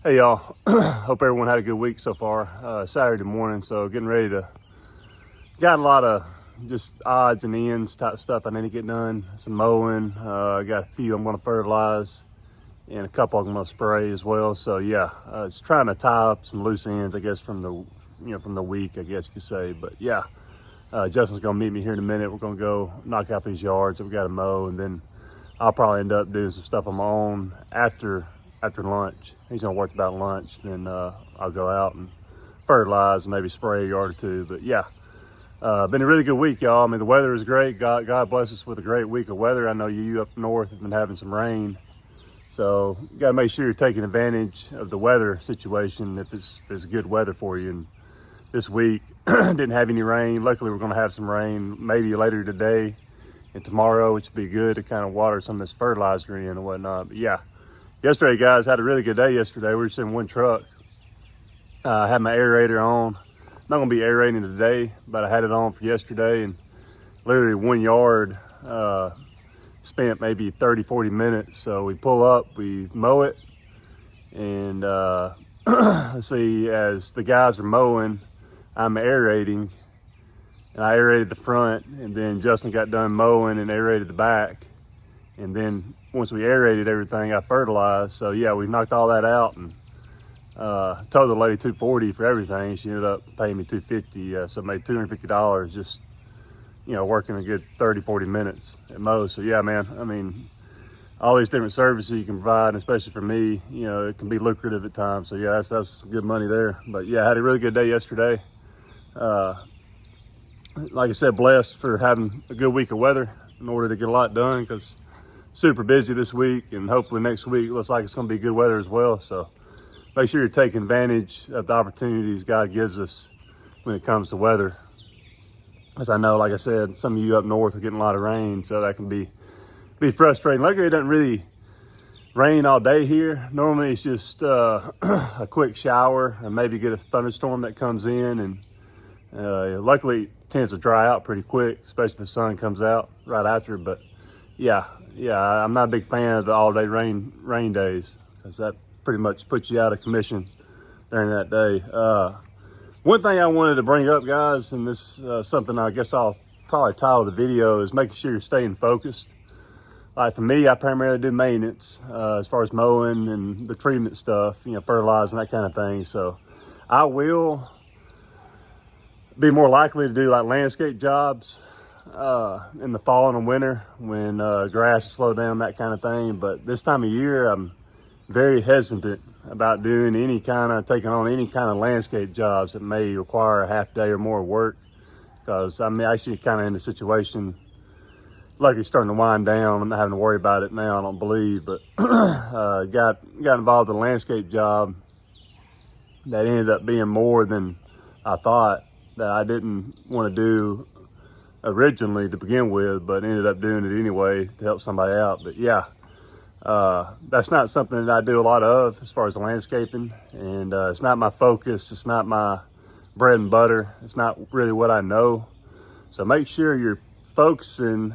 Hey y'all, hope everyone had a good week so far. Saturday morning, so getting ready to, got a lot of just odds and ends type stuff I need to get done. Some mowing, I got a few I'm gonna fertilize and a couple I'm gonna spray as well. So yeah, just trying to tie up some loose ends, I guess, from the week, I guess you could say. But yeah, Justin's gonna meet me here in a minute. We're gonna go knock out these yards that we gotta mow, and then I'll probably end up doing some stuff on my own after lunch. He's gonna work about lunch, then I'll go out and fertilize and maybe spray a yard or two. But yeah, been a really good week, y'all. I mean, the weather is great. God bless us with a great week of weather. I know you up north have been having some rain, so you gotta make sure you're taking advantage of the weather situation if it's good weather for you. And this week didn't have any rain. Luckily, we're gonna have some rain maybe later today and tomorrow, which would be good to kind of water some of this fertilizer in and whatnot. But yeah, yesterday, guys, had a really good day yesterday. We were just in one truck. I had my aerator on. I'm not gonna be aerating today, but I had it on for yesterday, and literally 1 yard spent maybe 30, 40 minutes. So we pull up, we mow it, and let's see, as the guys are mowing, I'm aerating, and I aerated the front, and then Justin got done mowing and aerated the back. And then once we aerated everything, I fertilized. So yeah, we knocked all that out, and told the lady $240 for everything. She ended up paying me $250, so I made $250 just, working a good 30, 40 minutes at most. So yeah, man, I mean, all these different services you can provide, and especially for me, it can be lucrative at times. So yeah, that's good money there. But yeah, I had a really good day yesterday. Like I said, blessed for having a good week of weather in order to get a lot done, because super busy this week, and hopefully next week looks like it's going to be good weather as well. So make sure you're taking advantage of the opportunities God gives us when it comes to weather. As I know, like I said, some of you up north are getting a lot of rain, so that can be frustrating. Luckily, it doesn't really rain all day here. Normally, it's just a quick shower and maybe get a thunderstorm that comes in, and luckily it tends to dry out pretty quick, especially if the sun comes out right after. But yeah, I'm not a big fan of the all-day rain days, because that pretty much puts you out of commission during that day. One thing I wanted to bring up, guys, and this something I guess I'll probably title the video, is making sure you're staying focused. Like for me, I primarily do maintenance as far as mowing and the treatment stuff, fertilizing, that kind of thing. So I will be more likely to do like landscape jobs in the fall and winter when grass is slowed down, that kind of thing. But this time of year, I'm very hesitant about taking on any kind of landscape jobs that may require a half day or more work, because I'm actually kind of in the situation, luckily starting to wind down. I'm not having to worry about it now, I don't believe, but got involved in a landscape job that ended up being more than I thought, that I didn't want to do originally to begin with, but ended up doing it anyway to help somebody out. But yeah, that's not something that I do a lot of as far as landscaping, and it's not my focus. It's not my bread and butter. It's not really what I know. So make sure you're focusing,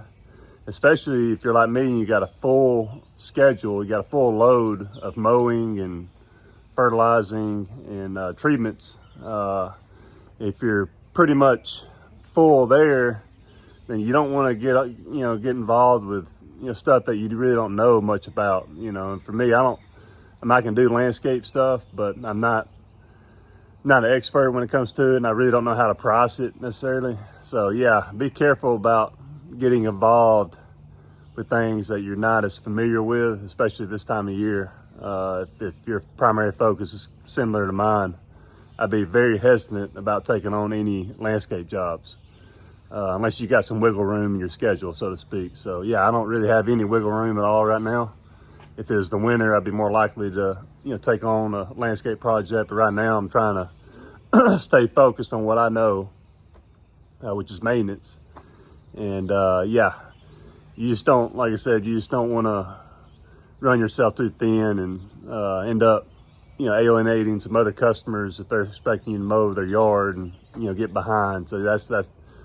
especially if you're like me and you got a full schedule, you got a full load of mowing and fertilizing and treatments. If you're pretty much full there, then you don't want to get involved with stuff that you really don't know much about. And for me, I can do landscape stuff, but I'm not an expert when it comes to it, and I really don't know how to price it necessarily. So yeah, be careful about getting involved with things that you're not as familiar with, especially this time of year. If your primary focus is similar to mine, I'd be very hesitant about taking on any landscape jobs, unless you got some wiggle room in your schedule, so to speak. So yeah, I don't really have any wiggle room at all right now. If it was the winter, I'd be more likely to take on a landscape project. But right now, I'm trying to stay focused on what I know, which is maintenance. And yeah, you just don't, like I said, you just don't want to run yourself too thin and end up alienating some other customers if they're expecting you to mow their yard and get behind. So that's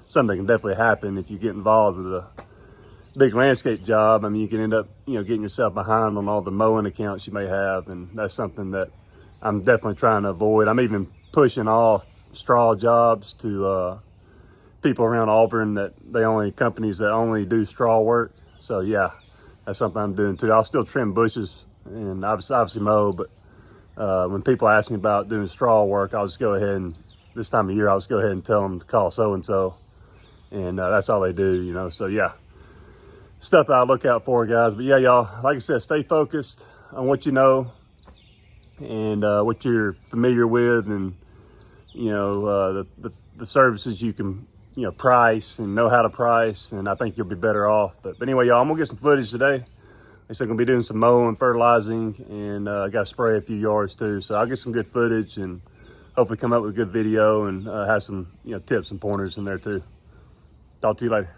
something that can definitely happen if you get involved with a big landscape job. I mean, you can end up getting yourself behind on all the mowing accounts you may have, and that's something that I'm definitely trying to avoid. I'm even pushing off straw jobs to people around Auburn that companies that only do straw work. So yeah, that's something I'm doing too. I'll still trim bushes and obviously mow, but when people ask me about doing straw work, I'll just go ahead and this time of year, I'll just go ahead and tell them to call so-and-so. And that's all they do, you know? So yeah, stuff that I look out for, guys. But yeah, y'all, like I said, stay focused on what you know and what you're familiar with, and you know, the services you can, you know, price and know how to price, and I think you'll be better off. But anyway, y'all, I'm gonna get some footage today. Like I said, I'm gonna be doing some mowing, fertilizing, and I got to spray a few yards too. So I'll get some good footage and hopefully come up with a good video and have some, you know, tips and pointers in there too. Talk to you later.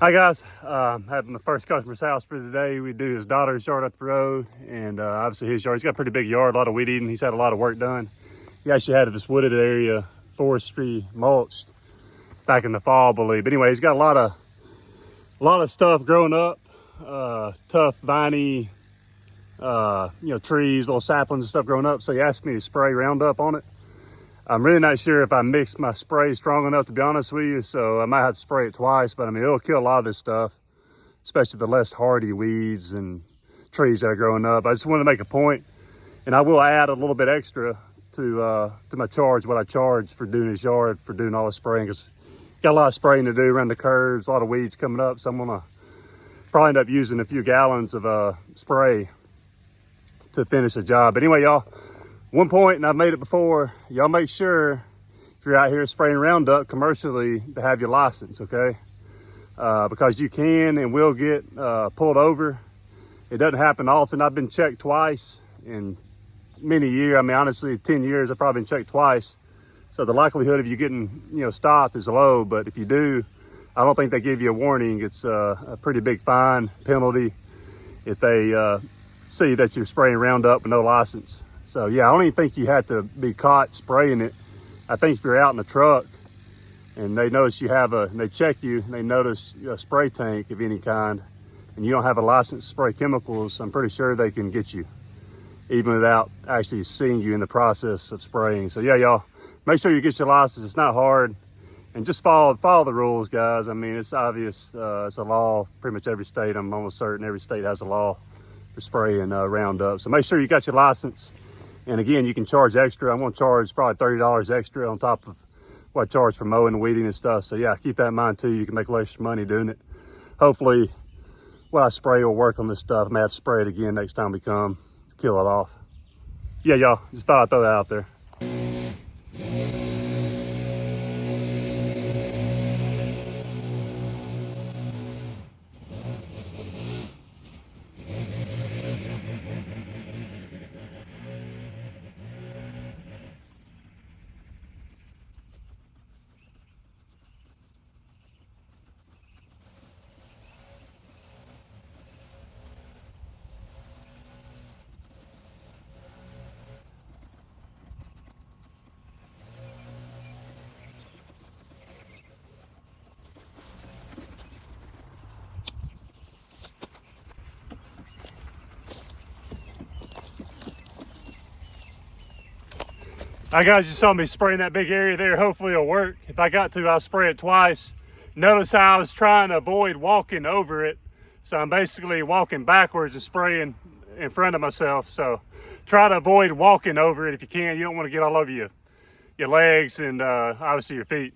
Hi guys, having the first customer's house for today. We do his daughter's yard up the road, and obviously his yard. He's got a pretty big yard, a lot of weed eating. He's had a lot of work done. He actually had this wooded area, forestry mulched back in the fall, I believe. But anyway, he's got a lot of stuff growing up, tough, viney, you know, trees, little saplings and stuff growing up. So he asked me to spray Roundup on it. I'm really not sure if I mixed my spray strong enough, to be honest with you, so I might have to spray it twice, but I mean, it'll kill a lot of this stuff, especially the less hardy weeds and trees that are growing up. I just wanted to make a point, and I will add a little bit extra to my charge, what I charge for doing his yard, for doing all the spraying, because got a lot of spraying to do around the curves, a lot of weeds coming up, so I'm gonna probably end up using a few gallons of spray to finish the job. But anyway, y'all, one point, and I've made it before, y'all make sure if you're out here spraying Roundup commercially to have your license, okay? Because you can and will get pulled over. It doesn't happen often. I've been checked twice in many years. I mean, honestly, 10 years, I've probably been checked twice. So the likelihood of you getting, you know, stopped is low, but if you do, I don't think they give you a warning. It's a pretty big fine penalty if they see that you're spraying Roundup with no license. So yeah, I don't even think you have to be caught spraying it. I think if you're out in the truck and they notice you have they check you, and they notice a spray tank of any kind, and you don't have a license to spray chemicals, I'm pretty sure they can get you, even without actually seeing you in the process of spraying. So yeah, y'all, make sure you get your license. It's not hard, and just follow the rules, guys. I mean, it's obvious. It's a law. Pretty much every state, I'm almost certain every state has a law for spraying Roundup. So make sure you got your license. And again, you can charge extra. I'm gonna charge probably $30 extra on top of what I charge for mowing and weeding and stuff. So yeah, keep that in mind too. You can make a little extra money doing it. Hopefully what I spray will work on this stuff. I may have to spray it again next time we come to kill it off. Yeah, y'all, just thought I'd throw that out there. All right, guys, you saw me spraying that big area there. Hopefully it'll work. If I got to, I'll spray it twice. Notice how I was trying to avoid walking over it. So I'm basically walking backwards and spraying in front of myself. So try to avoid walking over it if you can. You don't want to get all over your legs and obviously your feet.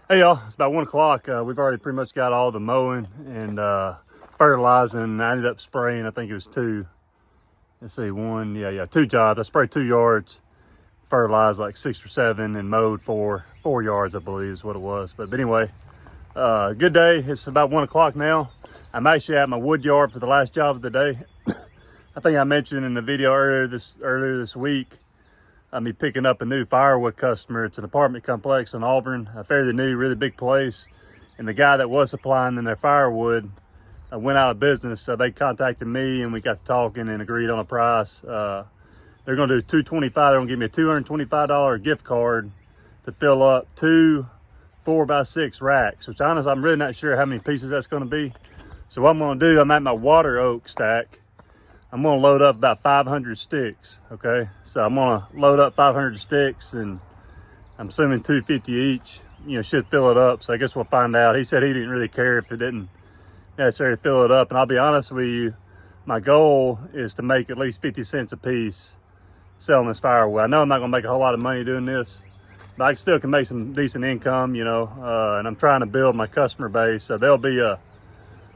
Hey y'all, it's about 1 o'clock. We've already pretty much got all the mowing and fertilizing. I ended up spraying, I think it was two. Let's see, two jobs. I sprayed 2 yards, fertilized like 6 or 7, and mowed 4 yards, I believe is what it was. But anyway, good day. It's about 1 o'clock now. I'm actually at my wood yard for the last job of the day. I think I mentioned in the video earlier this week, I'm picking up a new firewood customer. It's an apartment complex in Auburn, a fairly new, really big place. And the guy that was supplying them their firewood went out of business. So they contacted me and we got to talking and agreed on a price. They're going to do $225. They're going to give me a $225 gift card to fill up 2 4x6 racks, which honestly, I'm really not sure how many pieces that's going to be. So what I'm going to do, I'm at my water oak stack. I'm going to load up about 500 sticks, okay? So I'm going to load up 500 sticks, and I'm assuming $250 each, should fill it up. So I guess we'll find out. He said he didn't really care if it didn't necessarily fill it up. And I'll be honest with you, my goal is to make at least 50 cents a piece selling this firewood. I know I'm not going to make a whole lot of money doing this, but I still can make some decent income, and I'm trying to build my customer base. So they'll be a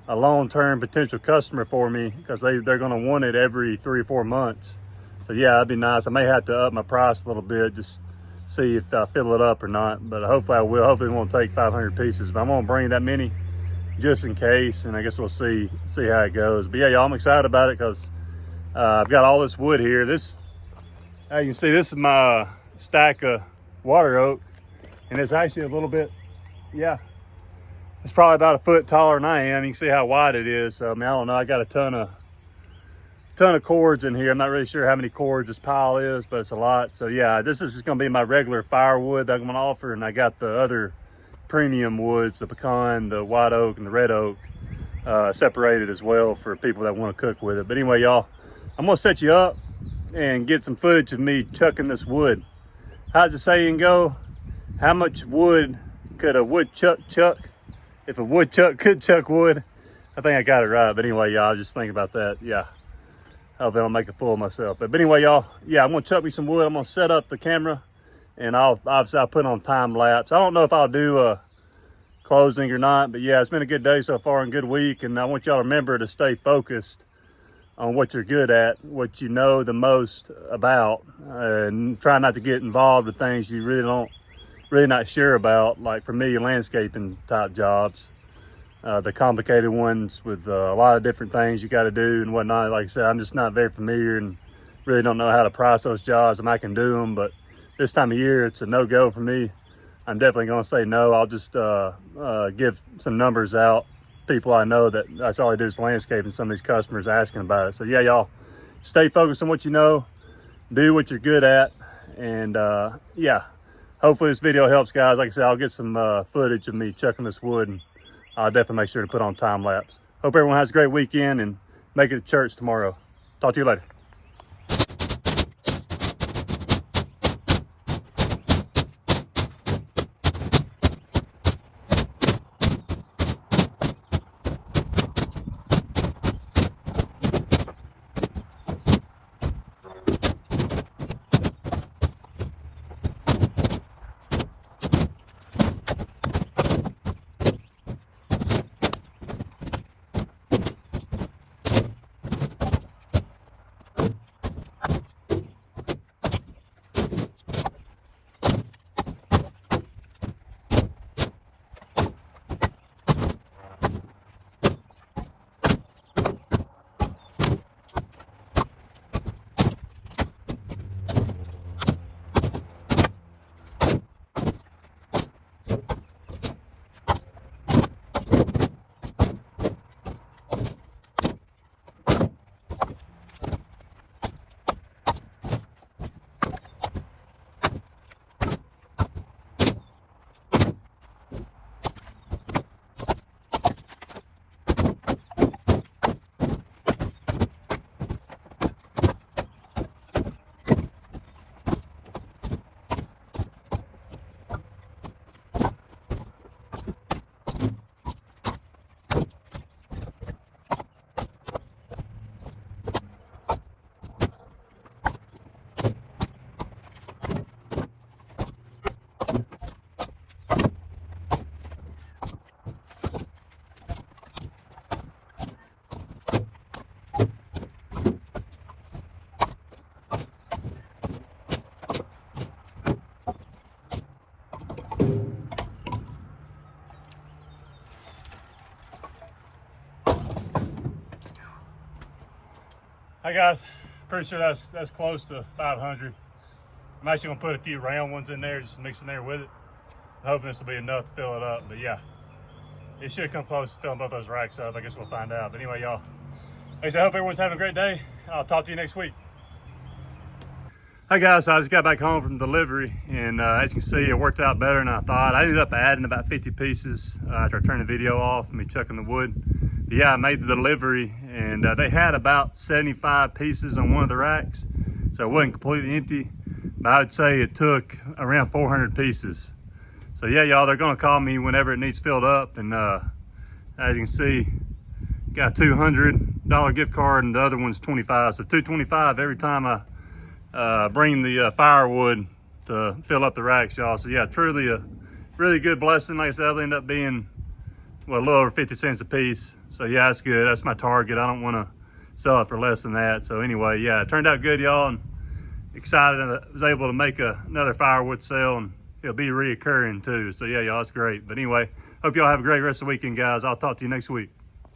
long-term potential customer for me because they're going to want it every 3 or 4 months. So yeah, that'd be nice. I may have to up my price a little bit, just see if I fill it up or not, but hopefully I will. Hopefully it won't take 500 pieces, but I'm going to bring that many just in case, and I guess we'll see how it goes. But yeah, y'all, I'm excited about it because I've got all this wood here. As you can see, this is my stack of water oak, and it's actually a little bit, it's probably about a foot taller than I am. You can see how wide it is. So, I don't know. I got a ton of cords in here. I'm not really sure how many cords this pile is, but it's a lot. So yeah, this is just going to be my regular firewood that I'm going to offer. And I got the other premium woods, the pecan, the white oak, and the red oak separated as well for people that want to cook with it. But anyway, y'all, I'm going to set you up and get some footage of me chucking this wood. How's the saying go? How much wood could a woodchuck chuck? If a woodchuck could chuck wood. I think I got it right. But anyway, y'all, just think about that. Yeah. Hopefully I don't make a fool of myself. But anyway, y'all, yeah, I'm going to chuck me some wood. I'm going to set up the camera, and I'll put on time lapse. I don't know if I'll do a closing or not, but yeah, it's been a good day so far and good week. And I want y'all to remember to stay focused on what you're good at, what you know the most about, and try not to get involved with things you really not sure about. Like for me, landscaping type jobs, the complicated ones with a lot of different things you got to do and whatnot. Like I said, I'm just not very familiar and really don't know how to price those jobs. I can do them, but this time of year, it's a no-go for me. I'm definitely going to say no. I'll just give some numbers out. People I know that's all I do is landscaping. Some of these customers asking about it. So yeah, y'all stay focused on what you know, do what you're good at, and yeah, hopefully this video helps, guys. Like I said, I'll get some footage of me chucking this wood, and I'll definitely make sure to put on time lapse. Hope everyone has a great weekend and make it to church tomorrow. Talk to you later. Hey guys, pretty sure that's close to 500. I'm actually gonna put a few round ones in there, just mix in there with it. I'm hoping this will be enough to fill it up, but yeah, it should come close to filling both those racks up. I guess we'll find out. But anyway, y'all, like I said, I hope everyone's having a great day. I'll talk to you next week. Hey guys, so I just got back home from delivery, and as you can see, it worked out better than I thought. I ended up adding about 50 pieces after I turned the video off and me chucking the wood. But yeah, I made the delivery, and they had about 75 pieces on one of the racks, so it wasn't completely empty. But I would say it took around 400 pieces. So yeah, y'all, they're gonna call me whenever it needs filled up, and as you can see, got a $200 gift card, and the other one's 25. So $225 every time I bring the firewood to fill up the racks, y'all. So yeah, truly a really good blessing. Like I said, it'll end up being, well, a little over 50 cents a piece. So yeah, that's good. That's my target. I don't want to sell it for less than that. So anyway, yeah, it turned out good, y'all, and excited I was able to make another firewood sale, and it'll be reoccurring too. So yeah, y'all, that's great. But anyway, hope y'all have a great rest of the weekend, guys. I'll talk to you next week.